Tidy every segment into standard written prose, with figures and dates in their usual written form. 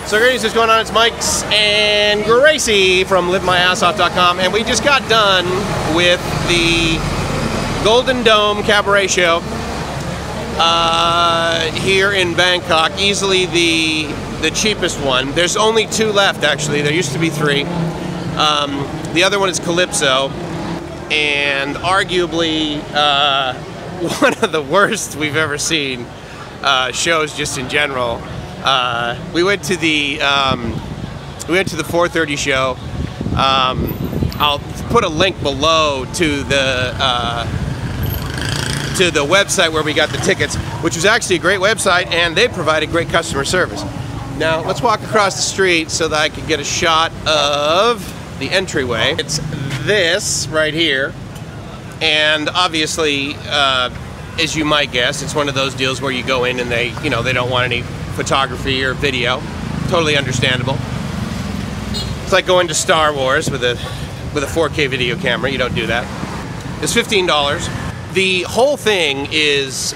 So greetings, what's going on? It's Mike's and Gracie from LiveMyAssOff.com, and we just got done with the Golden Dome Cabaret show here in Bangkok. Easily the cheapest one. There's only 2 left, actually. There used to be 3. The other one is Calypso, and arguably one of the worst we've ever seen shows just in general. We went to the 4:30 show. I'll put a link below to the website where we got the tickets, which was actually a great website, and they provided great customer service. Now let's walk across the street so that I can get a shot of the entryway. It's this right here, and obviously, as you might guess, it's one of those deals where you go in and they don't want any photography or video. Totally understandable. It's like going to Star Wars with a 4K video camera. You don't do that. It's $15. The whole thing is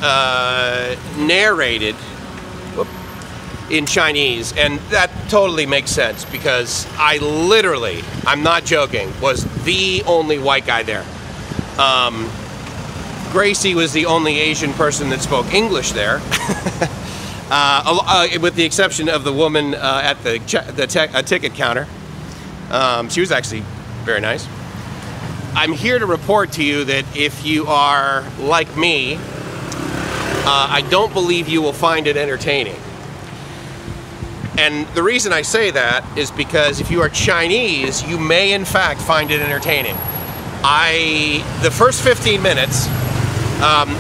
narrated in Chinese, and that totally makes sense because I literally, I'm not joking, was the only white guy there. Gracie was the only Asian person that spoke English there. With the exception of the woman at the ticket counter. She was actually very nice. I'm here to report to you that if you are like me, I don't believe you will find it entertaining. And the reason I say that is because if you are Chinese, you may in fact find it entertaining. The first 15 minutes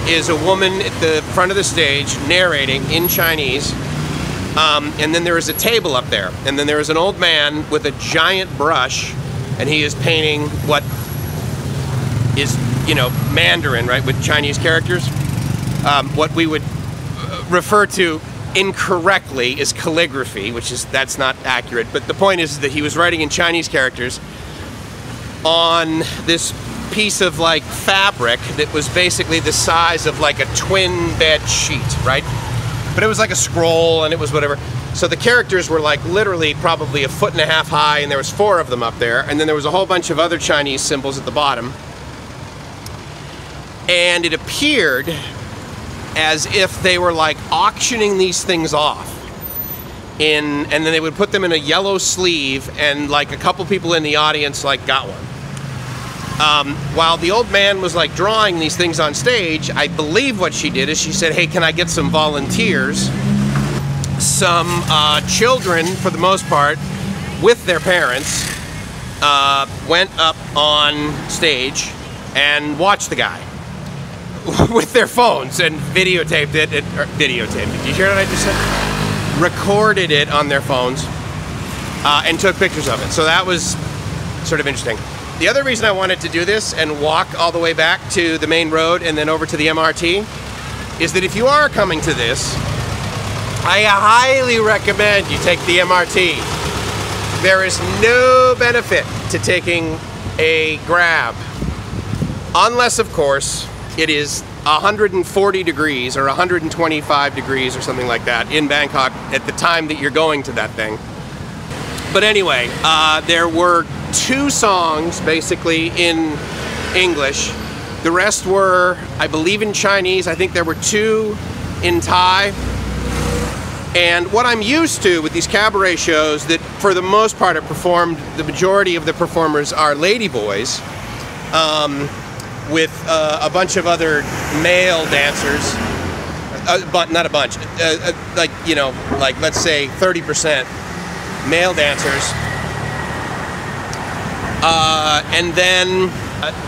is a woman at the front of the stage narrating in Chinese, and then there is a table up there, and then there is an old man with a giant brush, and he is painting what is, Mandarin, right, with Chinese characters. What we would refer to incorrectly is calligraphy, that's not accurate, but the point is that he was writing in Chinese characters on this piece of like fabric that was basically the size of like a twin bed sheet, right? But it was like a scroll, and it was whatever. So the characters were like literally probably 1.5 feet high, and there was 4 of them up there, and then there was a whole bunch of other Chinese symbols at the bottom. And it appeared as if they were like auctioning these things off, and then they would put them in a yellow sleeve, and like a couple people in the audience like got one. While the old man was like drawing these things on stage, I believe what she did is she said, hey, can I get some volunteers? Some children, for the most part, with their parents, went up on stage and watched the guy with their phones and videotaped it. Did you hear what I just said? Recorded it on their phones and took pictures of it. So that was sort of interesting. The other reason I wanted to do this and walk all the way back to the main road and then over to the MRT is that if you are coming to this, I highly recommend you take the MRT. There is no benefit to taking a Grab, unless, of course, it is 140 degrees or 125 degrees or something like that in Bangkok at the time that you're going to that thing. But anyway, there were 2 songs basically in English. The rest were, I believe, in Chinese. I think there were 2 in Thai. And what I'm used to with these cabaret shows, that for the most part are performed, the majority of the performers are ladyboys, with a bunch of other male dancers, but not a bunch, like let's say 30% male dancers. And then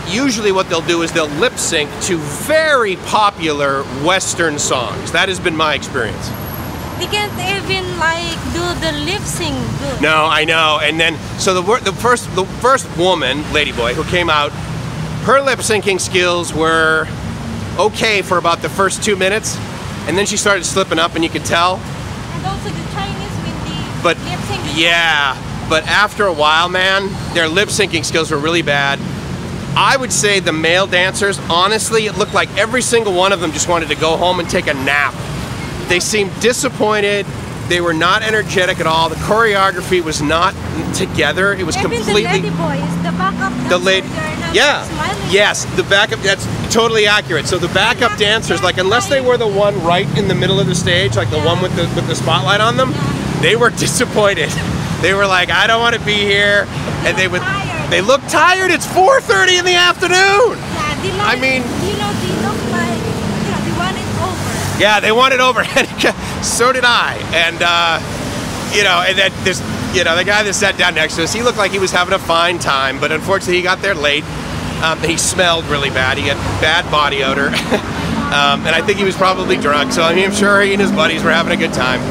usually what they'll do is they'll lip sync to very popular Western songs. That has been my experience. They can't even like do the lip sync good. No, I know. And then so the first woman, Ladyboy, who came out, her lip syncing skills were okay for about the first 2 minutes, and then she started slipping up, and you could tell. And also the Chinese with the but lip syncing. Yeah. But after a while, man, their lip syncing skills were really bad. I would say the male dancers, honestly, it looked like every single one of them just wanted to go home and take a nap. They seemed disappointed. They were not energetic at all. The choreography was not together. It was Even completely. the Ladyboys, the backup The dancers, lady, they're not yeah, smiling. yes, the backup. That's totally accurate. So the backup dancers, like unless they were the one right in the middle of the stage, like the one with the spotlight on them, they were disappointed. They were like, I don't want to be here, and they would. They look tired. It's 4:30 in the afternoon. Yeah, they look, I mean, you know, they look like, you know, they want it over. yeah, they want it over, and so did I. And you know, and then this, you know, the guy that sat down next to us, he looked like he was having a fine time, but unfortunately, he got there late. He smelled really bad. He had bad body odor, and I think he was probably drunk. So I mean, I'm sure he and his buddies were having a good time.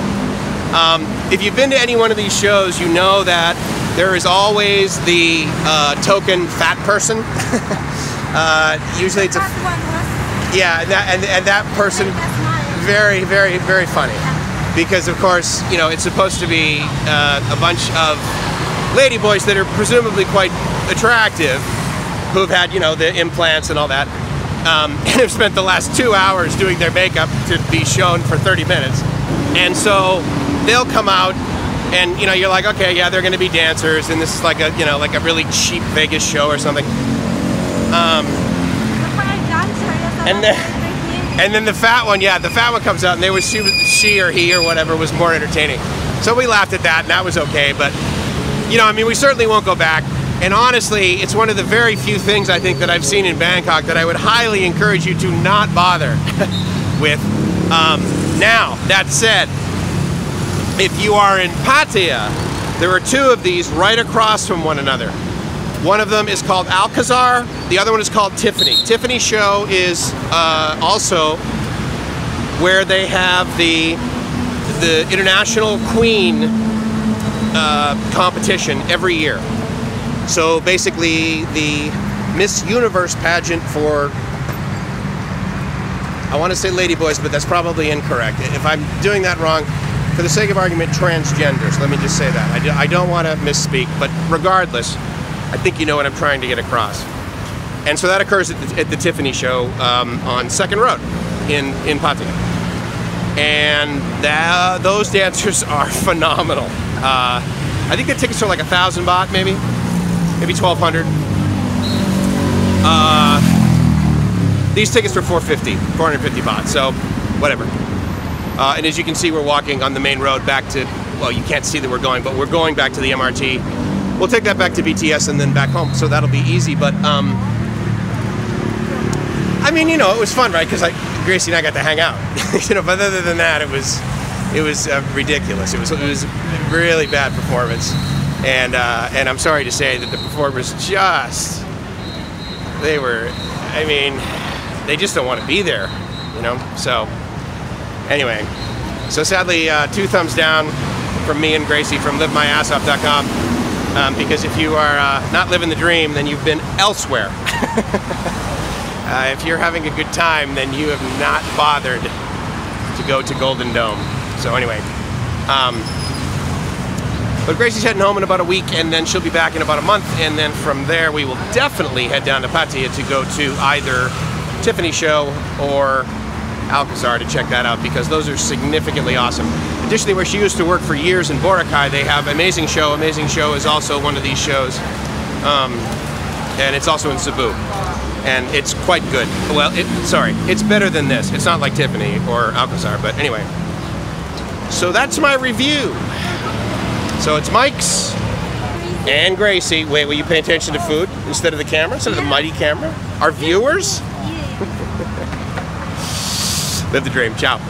If you've been to any one of these shows, you know that there is always the token fat person. Usually it's a yeah, and that person very, very, very funny, because of course, you know, it's supposed to be a bunch of ladyboys that are presumably quite attractive, who've had, you know, the implants and all that, and have spent the last 2 hours doing their makeup to be shown for 30 minutes, and so they'll come out. And you know, you're like, okay, yeah, they're going to be dancers, and this is like a, you know, like a really cheap Vegas show or something. And then the fat one, yeah, the fat one comes out, and she or he or whatever was more entertaining. So we laughed at that, and that was okay. But you know, I mean, we certainly won't go back. And honestly, it's one of the very few things I think that I've seen in Bangkok that I would highly encourage you to not bother with. Now, that said, if you are in Pattaya, there are two of these right across from one another. One of them is called Alcazar, the other one is called Tiffany. Tiffany Show is also where they have the International Queen competition every year. So basically the Miss Universe pageant for, I want to say ladyboys, but that's probably incorrect. If I'm doing that wrong, for the sake of argument, transgenders. Let me just say that. I don't want to misspeak, but regardless, I think you know what I'm trying to get across. And so that occurs at the Tiffany Show on 2nd Road in Pattaya. And those dancers are phenomenal. I think the tickets are like 1,000 baht, maybe 1,200. These tickets were 450 baht, so whatever. And as you can see, we're walking on the main road back to, well, you can't see that we're going, but we're going back to the MRT. We'll take that back to BTS and then back home, so that'll be easy. But, I mean, you know, it was fun, right? Because Gracie and I got to hang out. You know, but other than that, it was ridiculous. It was a really bad performance. And I'm sorry to say that the performers just, they just don't want to be there, you know? So, anyway, so sadly, 2 thumbs down from me and Gracie from livemyassoff.com, because if you are not living the dream, then you've been elsewhere. If you're having a good time, then you have not bothered to go to Golden Dome. So anyway, but Gracie's heading home in about a week, and then she'll be back in about a month, and then from there we will definitely head down to Pattaya to go to either Tiffany Show or Alcazar to check that out, because those are significantly awesome. Additionally, where she used to work for years in Boracay, they have Amazing Show. Amazing Show is also one of these shows, and it's also in Cebu, and it's quite good. Well, it's better than this. It's not like Tiffany or Alcazar, but anyway. So that's my review. So it's Mike's and Gracie. Wait, will you pay attention to food instead of the camera, instead of the mighty camera? Our viewers? Live the dream. Ciao.